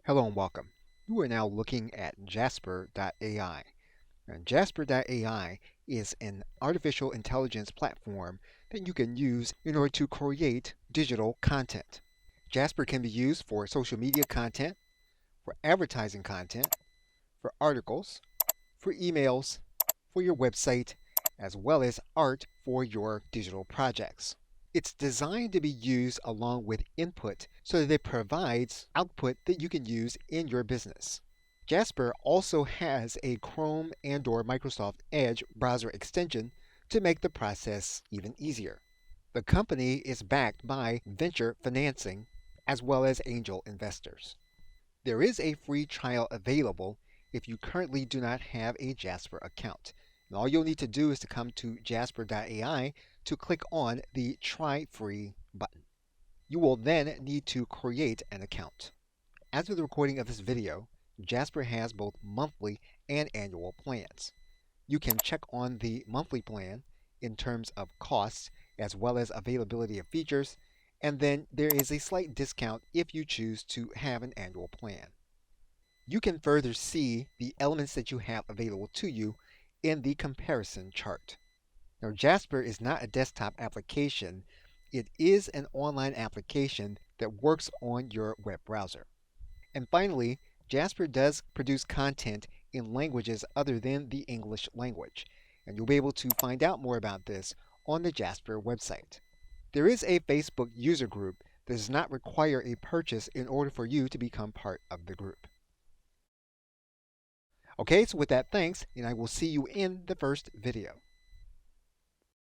Hello and welcome. You are now looking at Jasper AI. Now, Jasper AI is an artificial intelligence platform that you can use in order to create digital content. Jasper can be used for social media content, for advertising content, for articles, for emails, for your website, as well as art for your digital projects. It's designed to be used along with input so that it provides output that you can use in your business. Jasper also has a Chrome and/or Microsoft Edge browser extension to make the process even easier. The company is backed by venture financing as well as angel investors. There is a free trial available if you currently do not have a Jasper account. And all you'll need to do is to come to jasper.ai to click on the Try Free button. You will then need to create an account. As with the recording of this video, Jasper has both monthly and annual plans. You can check on the monthly plan in terms of costs as well as availability of features, and then there is a slight discount if you choose to have an annual plan. You can further see the elements that you have available to you in the comparison chart. Now, Jasper is not a desktop application. It is an online application that works on your web browser. And finally, Jasper does produce content in languages other than the English language. And you'll be able to find out more about this on the Jasper website. There is a Facebook user group that does not require a purchase in order for you to become part of the group. Okay, so with that, thanks, and I will see you in the first video.